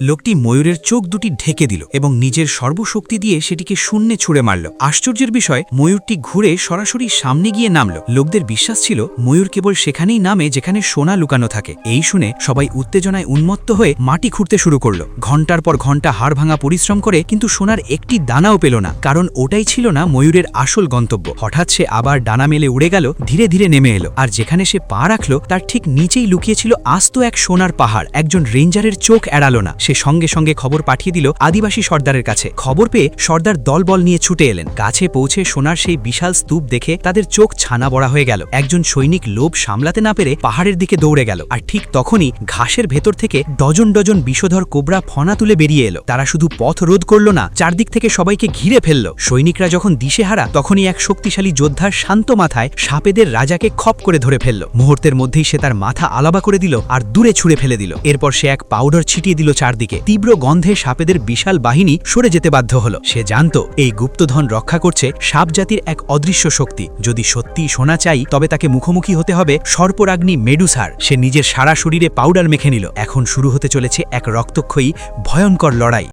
লোকটি ময়ূরের চোখ দুটি ঢেকে দিল এবং নিজের সর্বশক্তি দিয়ে সেটিকে শূন্যে ছুঁড়ে মারল। আশ্চর্যের বিষয়, ময়ূরটি ঘুরে সরাসরি সামনে গিয়ে নামল। লোকদের বিশ্বাস ছিল ময়ূর কেবল সেখানেই নামে যেখানে সোনা লুকানো থাকে। এই শুনে সবাই উত্তেজনায় উন্মত্ত হয়ে মাটি খুঁড়তে শুরু করল। ঘন্টার পর ঘন্টা হাড় ভাঙা পরিশ্রম করে কিন্তু সোনার একটি দানাও পেল না, কারণ ওটাই ছিল না ময়ূরের আসল গন্তব্য। হঠাৎ সে আবার ডানা মেলে উড়ে গেল, ধীরে ধীরে নেমে এলো, আর যেখানে সে পা রাখল তার ঠিক নিচেই লুকিয়েছিল আস্ত এক সোনার পাহাড়। একজন রেঞ্জারের চোখ এড়ালো না, সে সঙ্গে সঙ্গে খবর পাঠিয়ে দিল আদিবাসী সর্দারের কাছে। খবর পেয়ে সর্দার দলবল নিয়ে ছুটে এলেন। কাছে পৌঁছে সোনার সেই বিশাল স্তূপ দেখে তাদের চোখ ছানা বড়া হয়ে গেল। একজন সৈনিক লোভ সামলাতে না পেরে পাহাড়ের দিকে দৌড়ে গেল, আর ঠিক তখনই ঘাসের ভেতর থেকে ডজন ডজন বিষধর কোবরা ফনা তুলে বেরিয়ে এলো। তারা শুধু পথ রোধ করল না, চারদিক থেকে সবাইকে ঘিরে ফেলল। সৈনিকরা যখন দিশেহারা, তখনই এক শক্তিশালী যোদ্ধার শান্ত মাথায় সাপেদের রাজাকে খপ করে ধরে ফেলল। মুহূর্তের মধ্যেই সে তার মাথা আলাদা করে দিল আর দূরে ছুঁড়ে ফেলে দিল। এরপর সে এক পাউডার ছিটিয়ে দিল চারদিকে। তীব্র গন্ধে সাপেদের বিশাল বাহিনী সরে যেতে বাধ্য হলো। সে জানত এই গুপ্তধন রক্ষা করছে সাপ জাতির এক অদৃশ্য শক্তি। যদি সত্যি সোনা চাই, তবে তাকে মুখোমুখি হতে হবে সর্পরাগ্নি মেডুসার। সে নিজের সারা শরীরে পাউডার মেখে নিল। এখন শুরু হতে চলেছে এক রক্তক্ষয়ী ভয়ঙ্কর লড়াই।